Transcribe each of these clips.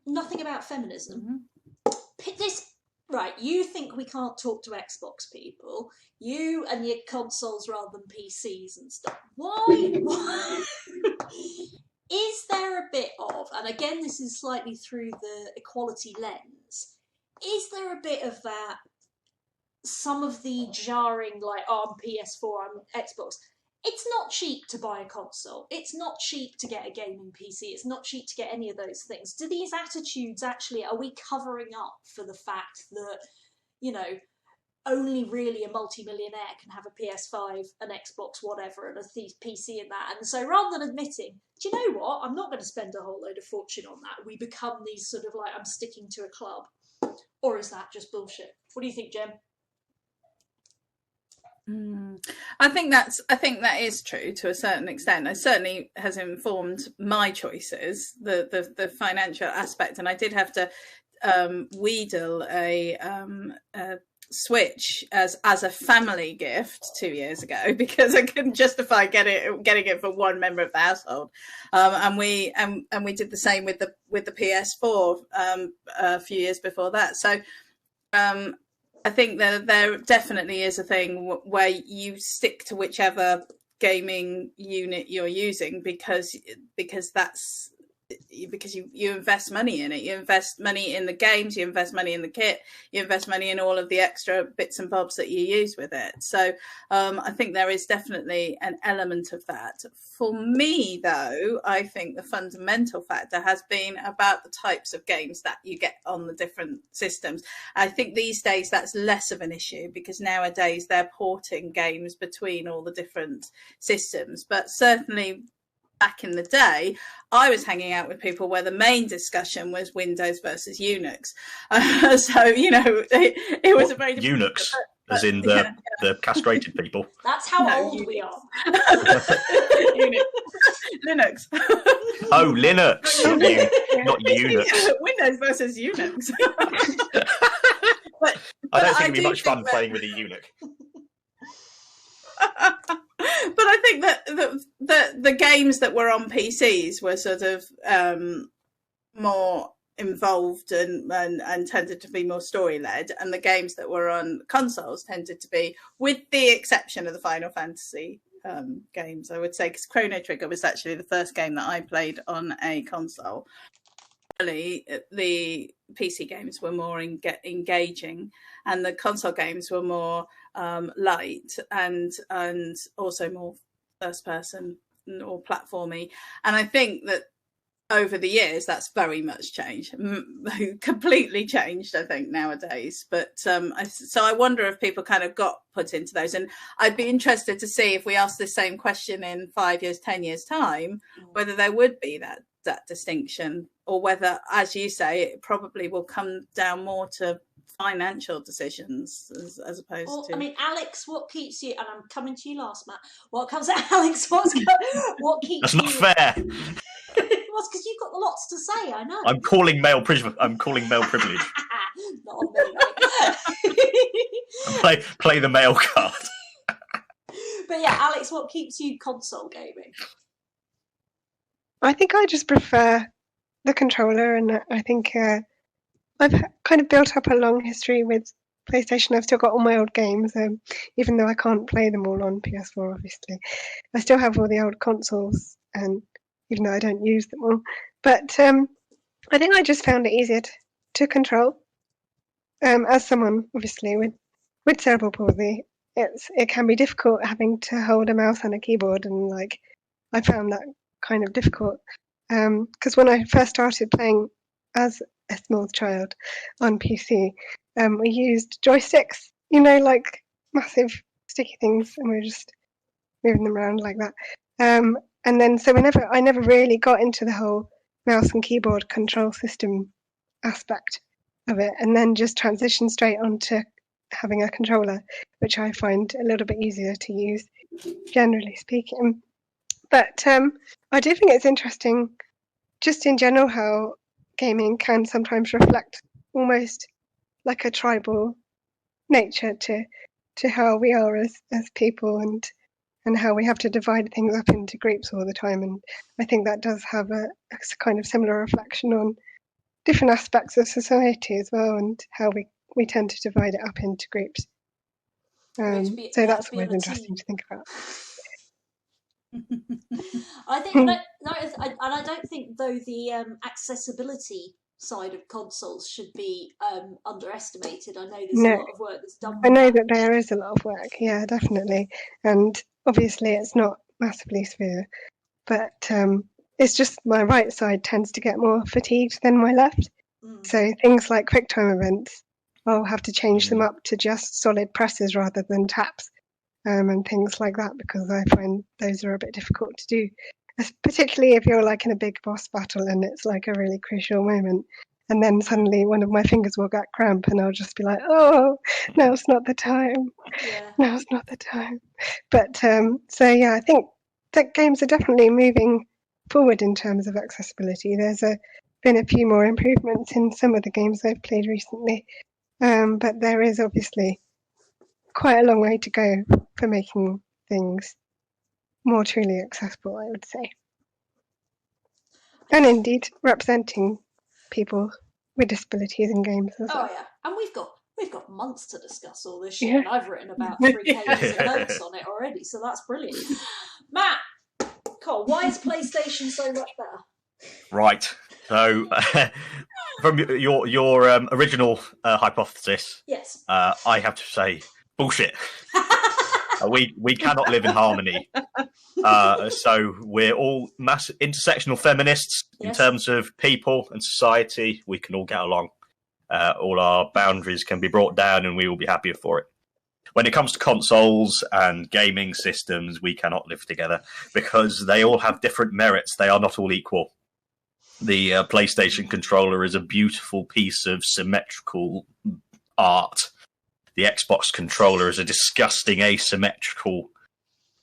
nothing about feminism. This, right, you think we can't talk to Xbox people, you and your consoles rather than PCs and stuff. Why? Is there a bit of, and again this is slightly through the equality lens, is there a bit of that, some of the jarring, like, oh, I'm PS4, I'm Xbox, it's not cheap to buy a console, it's not cheap to get a gaming PC, it's not cheap to get any of those things. Do these attitudes actually, are we covering up for the fact that, you know, only really a multi-millionaire can have a PS5, an Xbox, whatever, and a PC and that? And so rather than admitting, do you know what, I'm not going to spend a whole load of fortune on that, we become these sort of like, I'm sticking to a club. Or is that just bullshit? What do you think, Jem? I think that is true to a certain extent. It certainly has informed my choices, the financial aspect, and I did have to wheedle a Switch as a family gift 2 years ago because I couldn't justify getting it for one member of the household, and we did the same with the PS4 a few years before that. So I think that there definitely is a thing where you stick to whichever gaming unit you're using because you invest money in it. You invest money in the games, you invest money in the kit, you invest money in all of the extra bits and bobs that you use with it. So I think there is definitely an element of that. For me, though, I think the fundamental factor has been about the types of games that you get on the different systems. I think these days that's less of an issue because nowadays they're porting games between all the different systems. But certainly back in the day, I was hanging out with people where the main discussion was Windows versus Unix. So, you know, it was a very Unix, as in the castrated people. That's how old we are. Linux. Oh, Linux, not Unix. Windows versus Unix. I don't think it'd be much fun playing with a eunuch. But I think that the games that were on PCs were sort of more involved and tended to be more story led, and the games that were on consoles tended to be, with the exception of the Final Fantasy games, I would say, because Chrono Trigger was actually the first game that I played on a console. Really, the PC games were more engaging, and the console games were more light and also more first person or platformy. And I think that over the years that's very much changed, completely changed, I think, nowadays. But so I wonder if people kind of got put into those, and I'd be interested to see if we ask the same question in 5 years, 10 years time, whether there would be that distinction, or whether, as you say, it probably will come down more to financial decisions as opposed to. I mean, Alex, what keeps you? And I'm coming to you last, Matt. What comes at Alex? What keeps? That's not fair. Well, it's because you've got lots to say. I know. I'm calling male privilege. Not on me, mate. Play the male card. But yeah, Alex, what keeps you console gaming? I think I just prefer the controller, and I think I've kind of built up a long history with PlayStation. I've still got all my old games, even though I can't play them all on PS4, obviously. I still have all the old consoles, and even though I don't use them all. But I think I just found it easier to control. As someone, obviously, with cerebral palsy, it can be difficult having to hold a mouse and a keyboard, and like I found that kind of difficult. Because when I first started playing as a small child on PC, we used joysticks, you know, like massive sticky things, and we were just moving them around like that. And then so I never really got into the whole mouse and keyboard control system aspect of it, and then just transitioned straight onto having a controller, which I find a little bit easier to use, generally speaking. But I do think it's interesting, just in general, how gaming can sometimes reflect almost like a tribal nature to how we are as people, and how we have to divide things up into groups all the time. And I think that does have a kind of similar reflection on different aspects of society as well, and how we tend to divide it up into groups. So that's always interesting to think about. I think, and I don't think though the accessibility side of consoles should be underestimated. I know there's a lot of work that's done. I know that there is a lot of work, yeah, definitely, and obviously it's not massively severe, but it's just my right side tends to get more fatigued than my left. So things like QuickTime events, I'll have to change them up to just solid presses rather than taps, and things like that, because I find those are a bit difficult to do, particularly if you're like in a big boss battle and it's like a really crucial moment. And then suddenly one of my fingers will get cramp and I'll just be like, oh, now's not the time. Yeah. Now's not the time. But so, yeah, I think that games are definitely moving forward in terms of accessibility. There's been a few more improvements in some of the games I've played recently. But there is obviously quite a long way to go for making things more truly accessible, I would say. And indeed, representing people with disabilities in games as well. Oh yeah, and we've got months to discuss all this shit, and I've written about 3 pages of notes on it already, so that's brilliant. Matt, Cole, why is PlayStation so much better? Right. So, from your original hypothesis, yes, I have to say bullshit. We cannot live in harmony. So we're all intersectional feminists in terms of people and society. We can all get along. All our boundaries can be brought down and we will be happier for it. When it comes to consoles and gaming systems, we cannot live together because they all have different merits. They are not all equal. The PlayStation controller is a beautiful piece of symmetrical art. The Xbox controller is a disgusting asymmetrical,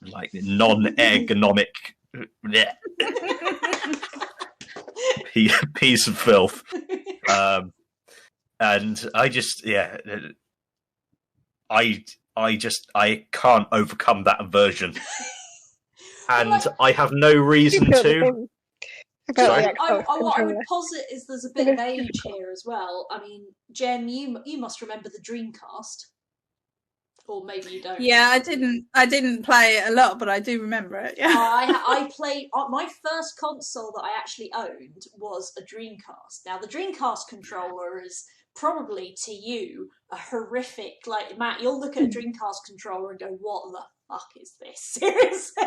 like non-ergonomic piece of filth. And I just, I can't overcome that aversion. And I have no reason to. What I would posit is there's a bit of age here as well. I mean, Jem, you must remember the Dreamcast, or maybe you don't. Yeah, I didn't play it a lot, but I do remember it. Yeah, I played. My first console that I actually owned was a Dreamcast. Now, the Dreamcast controller is probably to you a horrific. Like Matt, you'll look at a Dreamcast controller and go, "What the fuck is this?" Seriously,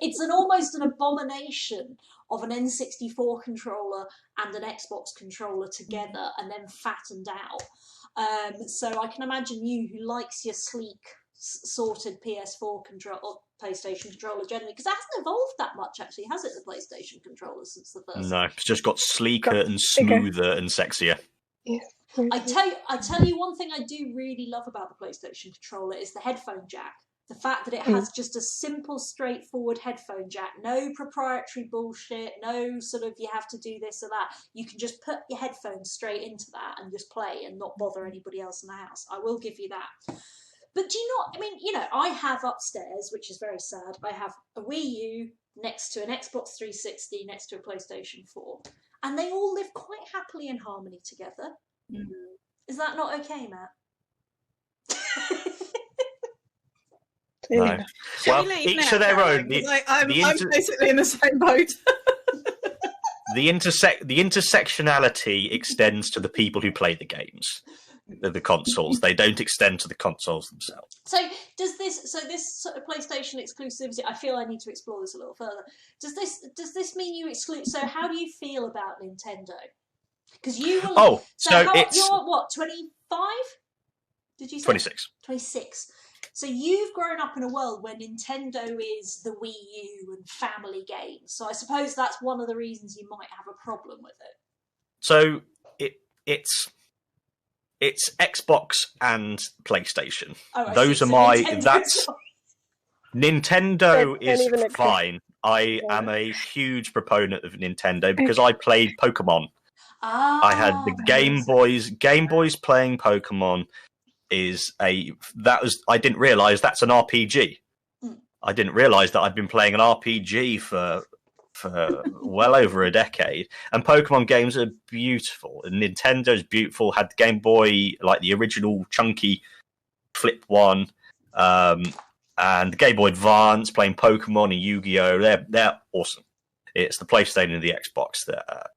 it's almost an abomination of an N64 controller and an Xbox controller together and then fattened out. So I can imagine you, who likes your sleek, sorted PS4 control or PlayStation controller generally, because it hasn't evolved that much actually, has it? The PlayStation controller since the first. No, it's just got sleeker and smoother and sexier. Yes. I tell you one thing I do really love about the PlayStation controller is the headphone jack. The fact that it has just a simple, straightforward headphone jack, no proprietary bullshit, no sort of you have to do this or that. You can just put your headphones straight into that and just play and not bother anybody else in the house. I will give you that. But do you not, I mean, you know, I have upstairs, which is very sad, I have a Wii U next to an Xbox 360, next to a PlayStation 4. And they all live quite happily in harmony together. Mm-hmm. Is that not okay, Matt? No. Well, each to their own. I'm basically in the same boat. The intersectionality extends to the people who play the games, the consoles. They don't extend to the consoles themselves. So this sort of PlayStation exclusivity, I feel I need to explore this a little further. Does this mean you exclude? So how do you feel about Nintendo? Because you were you're what, 25? Did you say 26? 26. So you've grown up in a world where Nintendo is the Wii U and family games. So I suppose that's one of the reasons you might have a problem with it. So it's Xbox and PlayStation. Oh, those are Nintendo is fine. I am a huge proponent of Nintendo because I played Pokemon. I had the Game Boys. Game Boys playing Pokemon I didn't realise that's an RPG. I didn't realise that I'd been playing an RPG for for well over a decade. And Pokemon games are beautiful. And Nintendo's beautiful. Had the Game Boy, like the original chunky flip one, and the Game Boy Advance, playing Pokemon and Yu-Gi-Oh! They're awesome. It's the PlayStation and the Xbox that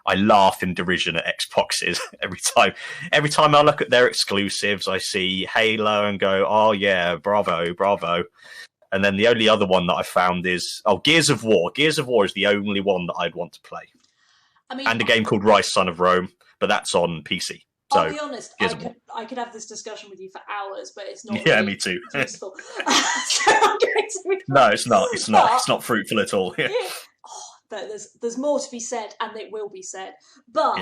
I laugh in derision at Xboxes every time. Every time I look at their exclusives, I see Halo and go, "Oh yeah, bravo, bravo." And then the only other one that I found is Gears of War. Gears of War is the only one that I'd want to play. I mean, and a game called Rise, Son of Rome, but that's on PC. So, I'll be honest, I could have this discussion with you for hours, but it's not. Yeah, really me too. useful. So I'm going to No, it's not. It's not. It's not fruitful at all. Yeah. There's more to be said, and it will be said. But